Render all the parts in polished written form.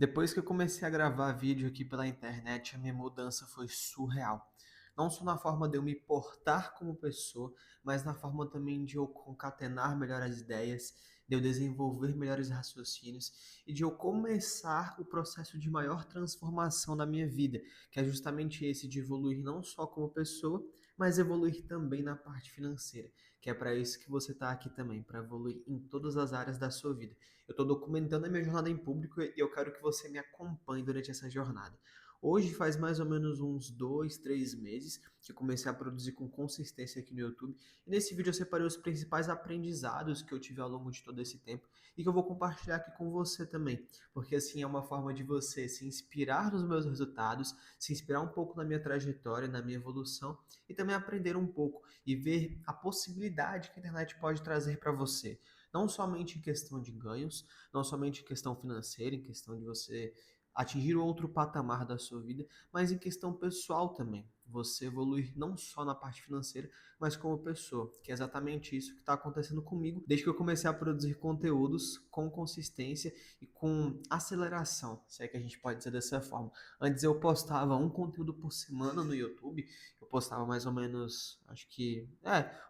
Depois que eu comecei a gravar vídeo aqui pela internet, a minha mudança foi surreal. Não só na forma de eu me portar como pessoa, mas na forma também de eu concatenar melhor as ideias, de eu desenvolver melhores raciocínios e de eu começar o processo de maior transformação da minha vida, que é justamente esse de evoluir não só como pessoa, mas evoluir também na parte financeira, que é para isso que você está aqui também, para evoluir em todas as áreas da sua vida. Eu estou documentando a minha jornada em público e eu quero que você me acompanhe durante essa jornada. Hoje faz mais ou menos uns 2, 3 meses que eu comecei a produzir com consistência aqui no YouTube. E nesse vídeo eu separei os principais aprendizados que eu tive ao longo de todo esse tempo e que eu vou compartilhar aqui com você também. Porque assim é uma forma de você se inspirar nos meus resultados, se inspirar um pouco na minha trajetória, na minha evolução e também aprender um pouco e ver a possibilidade que a internet pode trazer para você. Não somente em questão de ganhos, não somente em questão financeira, em questão de você atingir outro patamar da sua vida, mas em questão pessoal também. Você evoluir não só na parte financeira, mas como pessoa, que é exatamente isso que está acontecendo comigo desde que eu comecei a produzir conteúdos com consistência e com aceleração, se é que a gente pode dizer dessa forma. Antes eu postava um conteúdo por semana no YouTube, eu postava mais ou menos, acho que,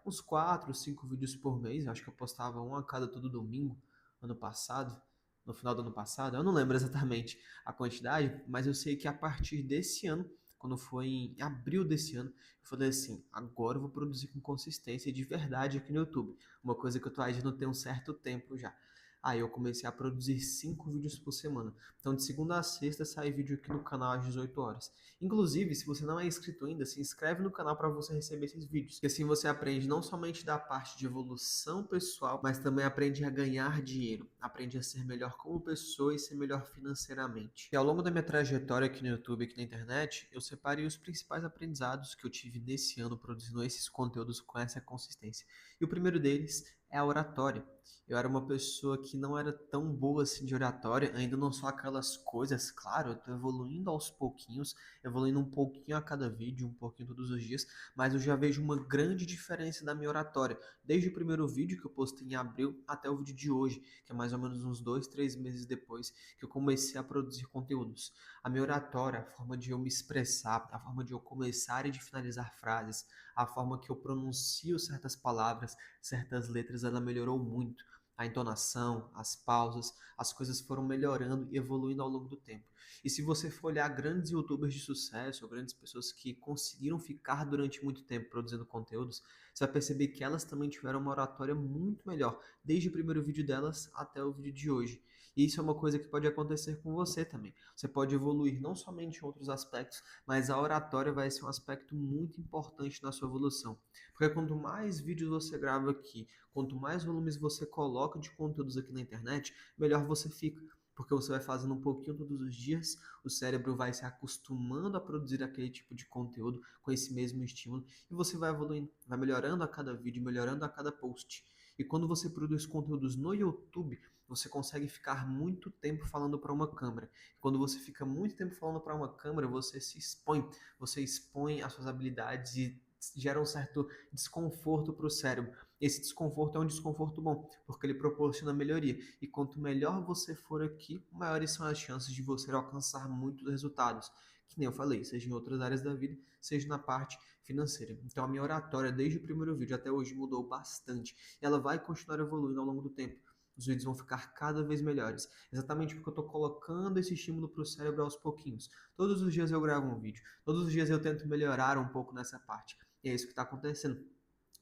uns 4, 5 vídeos por mês, acho que eu postava um a cada todo domingo, ano passado, no final do ano passado, eu não lembro exatamente a quantidade, mas eu sei que a partir desse ano, quando foi em abril desse ano, eu falei assim, agora eu vou produzir com consistência de verdade aqui no YouTube, uma coisa que eu tô agindo tem um certo tempo já. Aí eu comecei a produzir 5 vídeos por semana. Então, de segunda a sexta, sai vídeo aqui no canal às 18 horas. Inclusive, se você não é inscrito ainda, se inscreve no canal para você receber esses vídeos. E assim você aprende não somente da parte de evolução pessoal, mas também aprende a ganhar dinheiro. Aprende a ser melhor como pessoa e ser melhor financeiramente. E ao longo da minha trajetória aqui no YouTube, aqui na internet, eu separei os principais aprendizados que eu tive nesse ano produzindo esses conteúdos com essa consistência. E o primeiro deles é a oratória. Eu era uma pessoa que não era tão boa assim de oratória, ainda não sou aquelas coisas, claro, eu tô evoluindo aos pouquinhos, evoluindo um pouquinho a cada vídeo, um pouquinho todos os dias, mas eu já vejo uma grande diferença da minha oratória, desde o primeiro vídeo que eu postei em abril até o vídeo de hoje, que é mais ou menos uns 2, 3 meses depois que eu comecei a produzir conteúdos. A minha oratória, a forma de eu me expressar, a forma de eu começar e de finalizar frases, a forma que eu pronuncio certas palavras, certas letras, ela melhorou muito. A entonação, as pausas, as coisas foram melhorando e evoluindo ao longo do tempo. E se você for olhar grandes youtubers de sucesso, ou grandes pessoas que conseguiram ficar durante muito tempo produzindo conteúdos, você vai perceber que elas também tiveram uma oratória muito melhor, desde o primeiro vídeo delas até o vídeo de hoje. E isso é uma coisa que pode acontecer com você também. Você pode evoluir não somente em outros aspectos, mas a oratória vai ser um aspecto muito importante na sua evolução. Porque quanto mais vídeos você grava aqui, quanto mais volumes você coloca de conteúdos aqui na internet, melhor você fica. Porque você vai fazendo um pouquinho todos os dias, o cérebro vai se acostumando a produzir aquele tipo de conteúdo com esse mesmo estímulo e você vai evoluindo, vai melhorando a cada vídeo, melhorando a cada post. E quando você produz conteúdos no YouTube, você consegue ficar muito tempo falando para uma câmera. E quando você fica muito tempo falando para uma câmera, você expõe as suas habilidades e gera um certo desconforto para o cérebro. Esse desconforto é um desconforto bom, porque ele proporciona melhoria. E quanto melhor você for aqui, maiores são as chances de você alcançar muitos resultados. Que nem eu falei, seja em outras áreas da vida, seja na parte financeira. Então a minha oratória, desde o primeiro vídeo até hoje, mudou bastante. E ela vai continuar evoluindo ao longo do tempo. Os vídeos vão ficar cada vez melhores. Exatamente porque eu estou colocando esse estímulo para o cérebro aos pouquinhos. Todos os dias eu gravo um vídeo. Todos os dias eu tento melhorar um pouco nessa parte. E é isso que está acontecendo.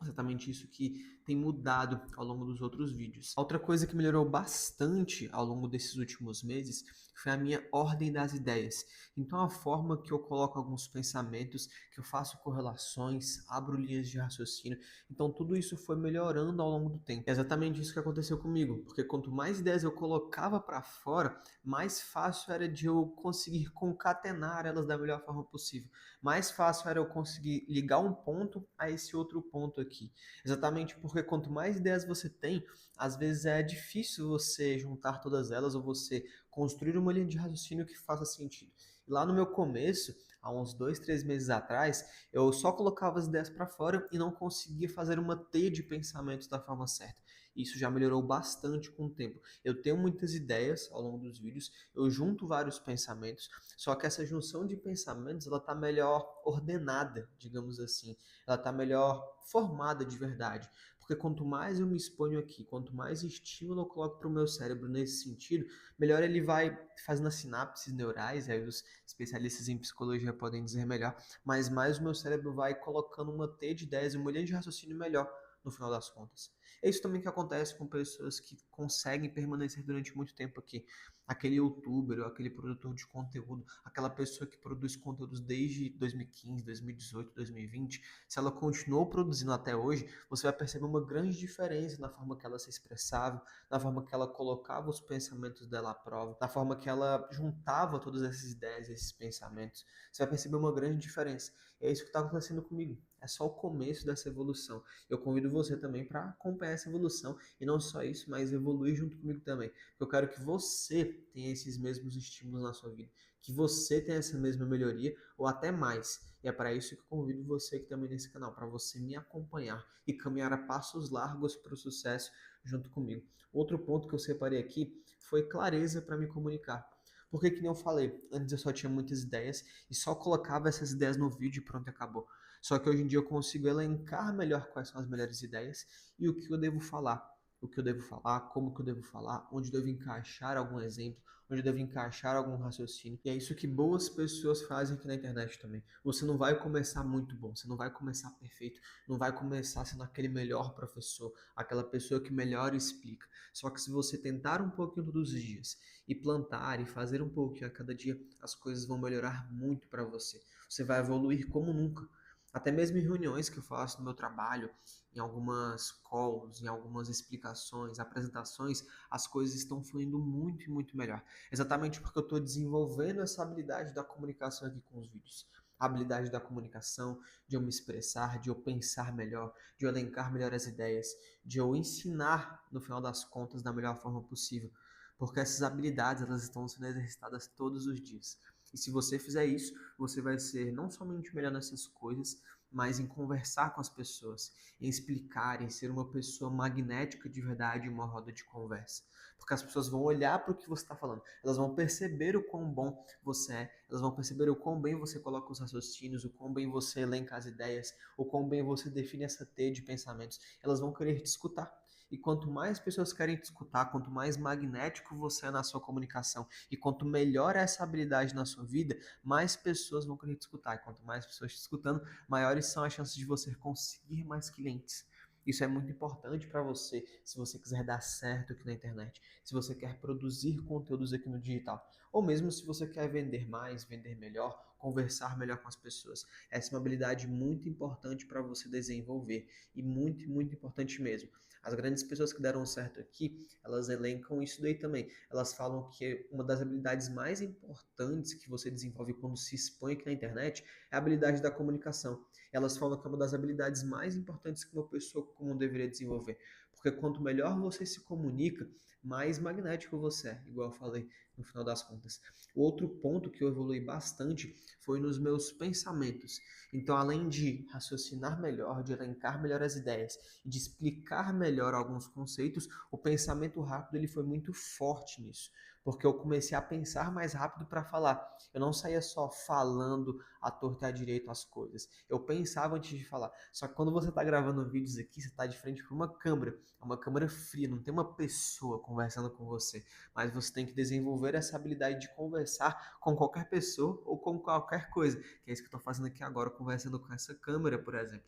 Exatamente isso que tem mudado ao longo dos outros vídeos. Outra coisa que melhorou bastante ao longo desses últimos meses foi a minha ordem das ideias. Então a forma que eu coloco alguns pensamentos, que eu faço correlações, abro linhas de raciocínio. Então tudo isso foi melhorando ao longo do tempo. É exatamente isso que aconteceu comigo, porque quanto mais ideias eu colocava para fora, mais fácil era de eu conseguir concatenar elas da melhor forma possível. Mais fácil era eu conseguir ligar um ponto a esse outro ponto aqui. Exatamente porque quanto mais ideias você tem, às vezes é difícil você juntar todas elas ou você construir uma linha de raciocínio que faça sentido. E lá no meu começo, há uns 2, 3 meses atrás, eu só colocava as ideias para fora e não conseguia fazer uma teia de pensamentos da forma certa. Isso já melhorou bastante com o tempo. Eu tenho muitas ideias ao longo dos vídeos, eu junto vários pensamentos, só que essa junção de pensamentos, ela tá melhor ordenada, digamos assim. Ela tá melhor formada de verdade. Porque quanto mais eu me exponho aqui, quanto mais estímulo eu coloco para o meu cérebro nesse sentido, melhor ele vai fazendo as sinapses neurais, aí os especialistas em psicologia podem dizer melhor, mas mais o meu cérebro vai colocando uma teia de ideias e uma linha de raciocínio melhor no final das contas. É isso também que acontece com pessoas que conseguem permanecer durante muito tempo aqui. Aquele youtuber ou aquele produtor de conteúdo, aquela pessoa que produz conteúdos desde 2015, 2018, 2020, se ela continuou produzindo até hoje, você vai perceber uma grande diferença na forma que ela se expressava, na forma que ela colocava os pensamentos dela à prova, na forma que ela juntava todas essas ideias, esses pensamentos. Você vai perceber uma grande diferença. E é isso que está acontecendo comigo. É só o começo dessa evolução. Eu convido você também para acompanhar essa evolução. E não só isso, mas evoluir junto comigo também. Porque eu quero que você tenha esses mesmos estímulos na sua vida. Que você tenha essa mesma melhoria, ou até mais. E é para isso que eu convido você aqui também nesse canal, para você me acompanhar e caminhar a passos largos para o sucesso junto comigo. Outro ponto que eu separei aqui foi clareza para me comunicar. Porque, que nem eu falei, antes eu só tinha muitas ideias e só colocava essas ideias no vídeo e pronto, acabou. Só que hoje em dia eu consigo elencar melhor quais são as melhores ideias e o que eu devo falar. O que eu devo falar, como que eu devo falar, onde eu devo encaixar algum exemplo, onde eu devo encaixar algum raciocínio. E é isso que boas pessoas fazem aqui na internet também. Você não vai começar muito bom, você não vai começar perfeito, não vai começar sendo aquele melhor professor, aquela pessoa que melhor explica. Só que se você tentar um pouquinho todos os dias e plantar e fazer um pouquinho a cada dia, as coisas vão melhorar muito para você. Você vai evoluir como nunca. Até mesmo em reuniões que eu faço no meu trabalho, em algumas calls, em algumas explicações, apresentações, as coisas estão fluindo muito e muito melhor. Exatamente porque eu estou desenvolvendo essa habilidade da comunicação aqui com os vídeos. A habilidade da comunicação, de eu me expressar, de eu pensar melhor, de eu elencar melhor as ideias, de eu ensinar, no final das contas, da melhor forma possível. Porque essas habilidades, elas estão sendo exercitadas todos os dias. E se você fizer isso, você vai ser não somente melhor nessas coisas, mas em conversar com as pessoas, em explicar, em ser uma pessoa magnética de verdade em uma roda de conversa. Porque as pessoas vão olhar para o que você está falando, elas vão perceber o quão bom você é, elas vão perceber o quão bem você coloca os raciocínios, o quão bem você elenca as ideias, o quão bem você define essa teia de pensamentos. Elas vão querer te escutar. E quanto mais pessoas querem te escutar, quanto mais magnético você é na sua comunicação e quanto melhor é essa habilidade na sua vida, mais pessoas vão querer te escutar. E quanto mais pessoas te escutando, maiores são as chances de você conseguir mais clientes. Isso é muito importante para você, se você quiser dar certo aqui na internet, se você quer produzir conteúdos aqui no digital, ou mesmo se você quer vender mais, vender melhor, conversar melhor com as pessoas. Essa é uma habilidade muito importante para você desenvolver e muito, muito importante mesmo. As grandes pessoas que deram certo aqui, elas elencam isso daí também. Elas falam que uma das habilidades mais importantes que você desenvolve quando se expõe aqui na internet é a habilidade da comunicação. Elas falam que é uma das habilidades mais importantes que uma pessoa comum deveria desenvolver. Porque quanto melhor você se comunica, mais magnético você é, igual eu falei no final das contas. O outro ponto que eu evolui bastante foi nos meus pensamentos. Então, além de raciocinar melhor, de elencar melhor as ideias e de explicar melhor alguns conceitos, o pensamento rápido ele foi muito forte nisso, porque eu comecei a pensar mais rápido para falar. Eu não saía só falando à torta e à direita as coisas. Eu pensava antes de falar. Só que quando você está gravando vídeos aqui, você está de frente para uma câmera fria, não tem uma pessoa conversando com você, mas você tem que desenvolver essa habilidade de conversar com qualquer pessoa ou com qualquer coisa, que é isso que eu estou fazendo aqui agora, conversando com essa câmera, por exemplo.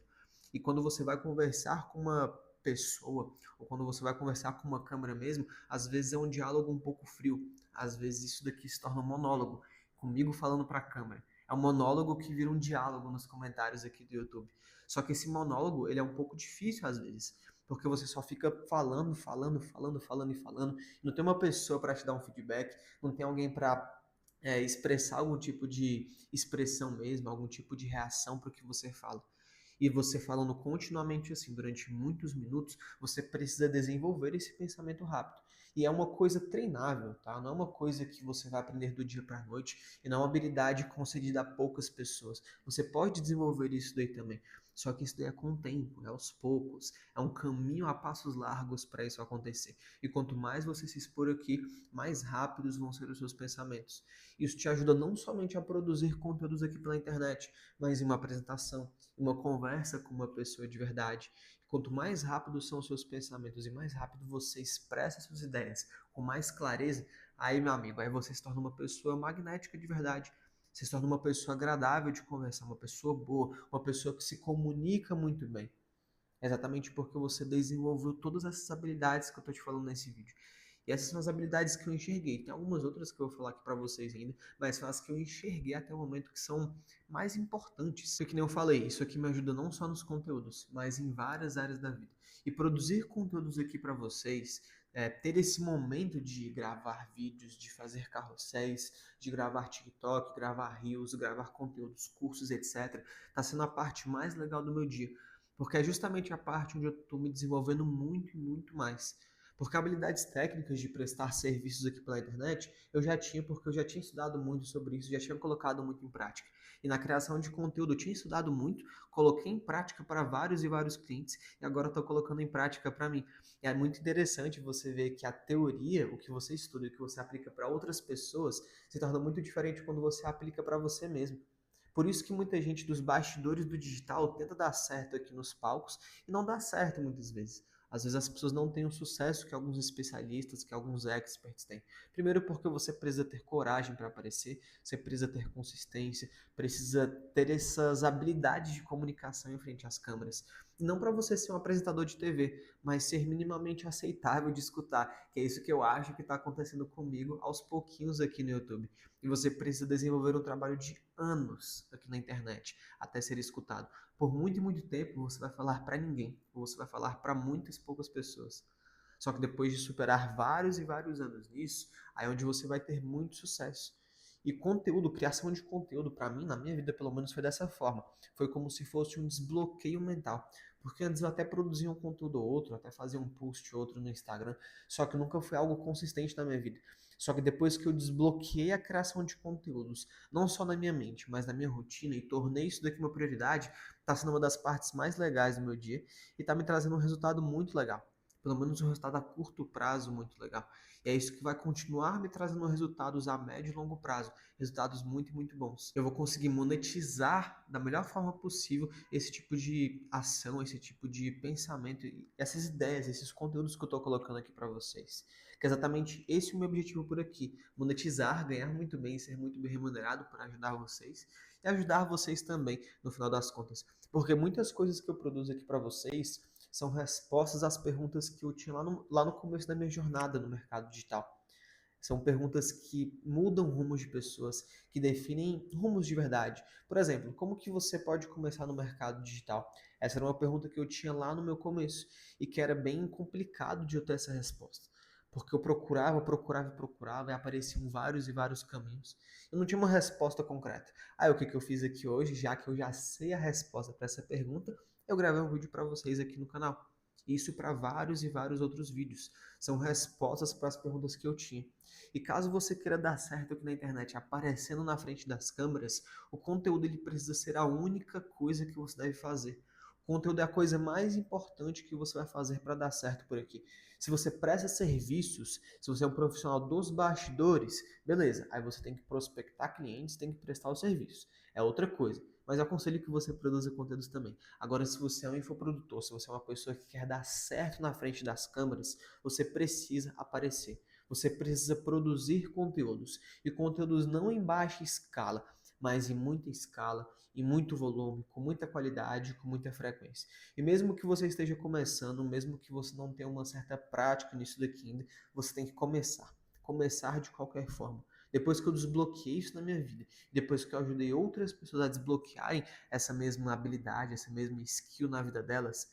E quando você vai conversar com uma pessoa, ou quando você vai conversar com uma câmera mesmo, às vezes é um diálogo um pouco frio. Às vezes isso daqui se torna um monólogo, comigo falando para a câmera. É um monólogo que vira um diálogo nos comentários aqui do YouTube. Só que esse monólogo, ele é um pouco difícil às vezes, porque você só fica falando, falando, falando, falando e falando. Não tem uma pessoa para te dar um feedback, não tem alguém para expressar algum tipo de expressão mesmo, algum tipo de reação para o que você fala. E você falando continuamente assim durante muitos minutos, você precisa desenvolver esse pensamento rápido. E é uma coisa treinável, tá? Não é uma coisa que você vai aprender do dia para a noite e não é uma habilidade concedida a poucas pessoas. Você pode desenvolver isso daí também. Só que isso daí é com o tempo, é aos poucos, é um caminho a passos largos para isso acontecer. E quanto mais você se expor aqui, mais rápidos vão ser os seus pensamentos. Isso te ajuda não somente a produzir conteúdos aqui pela internet, mas em uma apresentação, em uma conversa com uma pessoa de verdade. Quanto mais rápidos são os seus pensamentos e mais rápido você expressa suas ideias com mais clareza, aí, meu amigo, aí você se torna uma pessoa magnética de verdade. Você se torna uma pessoa agradável de conversar, uma pessoa boa, uma pessoa que se comunica muito bem. Exatamente porque você desenvolveu todas essas habilidades que eu estou te falando nesse vídeo. E essas são as habilidades que eu enxerguei. Tem algumas outras que eu vou falar aqui para vocês ainda, mas são as que eu enxerguei até o momento que são mais importantes. Porque, que nem eu falei, isso aqui me ajuda não só nos conteúdos, mas em várias áreas da vida. E produzir conteúdos aqui para vocês, ter esse momento de gravar vídeos, de fazer carrosséis, de gravar TikTok, gravar Reels, gravar conteúdos, cursos, etc., está sendo a parte mais legal do meu dia. Porque é justamente a parte onde eu estou me desenvolvendo muito, muito mais. Porque habilidades técnicas de prestar serviços aqui pela internet eu já tinha, porque eu já tinha estudado muito sobre isso, já tinha colocado muito em prática. E na criação de conteúdo eu tinha estudado muito, coloquei em prática para vários e vários clientes e agora estou colocando em prática para mim. E é muito interessante você ver que a teoria, o que você estuda e o que você aplica para outras pessoas, se torna muito diferente quando você aplica para você mesmo. Por isso que muita gente dos bastidores do digital tenta dar certo aqui nos palcos e não dá certo muitas vezes. Às vezes as pessoas não têm o sucesso que alguns especialistas, que alguns experts têm. Primeiro porque você precisa ter coragem para aparecer, você precisa ter consistência, precisa ter essas habilidades de comunicação em frente às câmeras. E não para você ser um apresentador de TV, mas ser minimamente aceitável de escutar, que é isso que eu acho que está acontecendo comigo aos pouquinhos aqui no YouTube. E você precisa desenvolver um trabalho de anos aqui na internet até ser escutado. Por muito e muito tempo você vai falar para ninguém, ou você vai falar para muitas poucas pessoas. Só que depois de superar vários e vários anos nisso, aí é onde você vai ter muito sucesso. E conteúdo, criação de conteúdo, para mim, na minha vida pelo menos, foi dessa forma. Foi como se fosse um desbloqueio mental. Porque antes eu até produzia um conteúdo ou outro, até fazia um post ou outro no Instagram, só que nunca foi algo consistente na minha vida. Só que depois que eu desbloqueei a criação de conteúdos, não só na minha mente, mas na minha rotina, e tornei isso daqui uma prioridade, está sendo uma das partes mais legais do meu dia e está me trazendo um resultado muito legal. Pelo menos um resultado a curto prazo muito legal. E é isso que vai continuar me trazendo resultados a médio e longo prazo. Resultados muito, muito bons. Eu vou conseguir monetizar da melhor forma possível esse tipo de ação, esse tipo de pensamento, essas ideias, esses conteúdos que eu estou colocando aqui para vocês. Que é exatamente esse o meu objetivo por aqui. Monetizar, ganhar muito bem, ser muito bem remunerado para ajudar vocês e ajudar vocês também, no final das contas. Porque muitas coisas que eu produzo aqui para vocês são respostas às perguntas que eu tinha lá no começo da minha jornada no mercado digital. São perguntas que mudam rumos de pessoas, que definem rumos de verdade. Por exemplo, como que você pode começar no mercado digital? Essa era uma pergunta que eu tinha lá no meu começo e que era bem complicado de eu ter essa resposta. Porque eu procurava, procurava, procurava e apareciam vários e vários caminhos. Eu não tinha uma resposta concreta. Aí o que eu fiz aqui hoje, já que eu já sei a resposta para essa pergunta, eu gravei um vídeo para vocês aqui no canal. Isso para vários e vários outros vídeos. São respostas para as perguntas que eu tinha. E caso você queira dar certo aqui na internet, aparecendo na frente das câmeras, o conteúdo ele precisa ser a única coisa que você deve fazer. O conteúdo é a coisa mais importante que você vai fazer para dar certo por aqui. Se você presta serviços, se você é um profissional dos bastidores, beleza, aí você tem que prospectar clientes, tem que prestar os serviços. É outra coisa. Mas eu aconselho que você produza conteúdos também. Agora, se você é um infoprodutor, se você é uma pessoa que quer dar certo na frente das câmeras, você precisa aparecer. Você precisa produzir conteúdos. E conteúdos não em baixa escala, mas em muita escala, em muito volume, com muita qualidade, com muita frequência. E mesmo que você esteja começando, mesmo que você não tenha uma certa prática nisso daqui ainda, você tem que começar. Começar de qualquer forma. Depois que eu desbloqueei isso na minha vida, depois que eu ajudei outras pessoas a desbloquearem essa mesma habilidade, essa mesma skill na vida delas,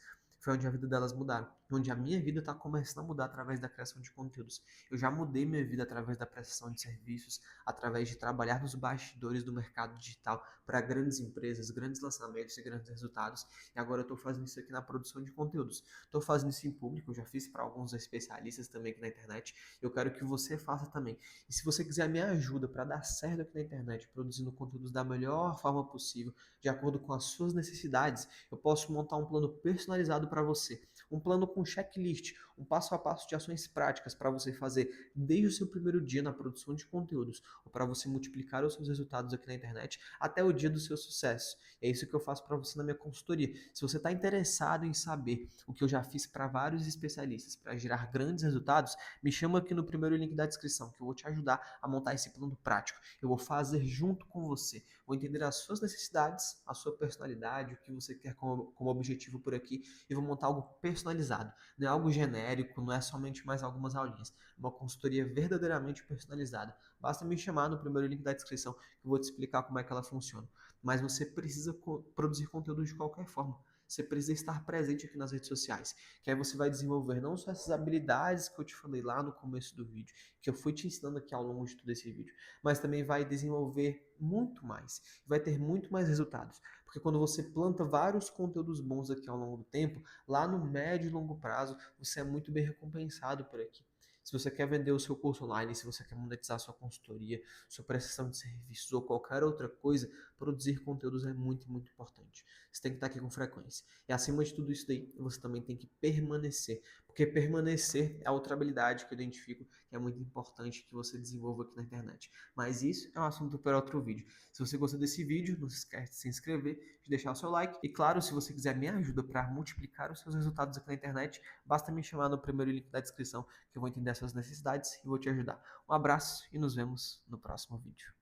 foi onde a vida delas mudaram, onde a minha vida está começando a mudar através da criação de conteúdos. Eu já mudei minha vida através da prestação de serviços, através de trabalhar nos bastidores do mercado digital para grandes empresas, grandes lançamentos e grandes resultados. E agora eu estou fazendo isso aqui na produção de conteúdos. Estou fazendo isso em público, eu já fiz para alguns especialistas também aqui na internet. Eu quero que você faça também. E se você quiser a minha ajuda para dar certo aqui na internet, produzindo conteúdos da melhor forma possível, de acordo com as suas necessidades, eu posso montar um plano personalizado para você. Um plano com checklist, um passo a passo de ações práticas para você fazer desde o seu primeiro dia na produção de conteúdos, ou para você multiplicar os seus resultados aqui na internet até o dia do seu sucesso. É isso que eu faço para você na minha consultoria. Se você está interessado em saber o que eu já fiz para vários especialistas para gerar grandes resultados, me chama aqui no primeiro link da descrição, que eu vou te ajudar a montar esse plano prático. Eu vou fazer junto com você. Vou entender as suas necessidades, a sua personalidade, o que você quer como objetivo por aqui, e vou montar algo personalizado. Não é algo genérico, não é somente mais algumas aulinhas. É uma consultoria verdadeiramente personalizada. Basta me chamar no primeiro link da descrição, que eu vou te explicar como é que ela funciona. Mas você precisa produzir conteúdo de qualquer forma. Você precisa estar presente aqui nas redes sociais, que aí você vai desenvolver não só essas habilidades que eu te falei lá no começo do vídeo, que eu fui te ensinando aqui ao longo de todo esse vídeo, mas também vai desenvolver muito mais, vai ter muito mais resultados, porque quando você planta vários conteúdos bons aqui ao longo do tempo, lá no médio e longo prazo, você é muito bem recompensado por aqui. Se você quer vender o seu curso online, se você quer monetizar sua consultoria, sua prestação de serviços ou qualquer outra coisa, produzir conteúdos é muito, muito importante. Você tem que estar aqui com frequência. E acima de tudo isso daí, você também tem que permanecer. Porque permanecer é outra habilidade que eu identifico que é muito importante que você desenvolva aqui na internet. Mas isso é um assunto para outro vídeo. Se você gostou desse vídeo, não se esquece de se inscrever, de deixar o seu like. E claro, se você quiser minha ajuda para multiplicar os seus resultados aqui na internet, basta me chamar no primeiro link da descrição que eu vou entender as suas necessidades e vou te ajudar. Um abraço e nos vemos no próximo vídeo.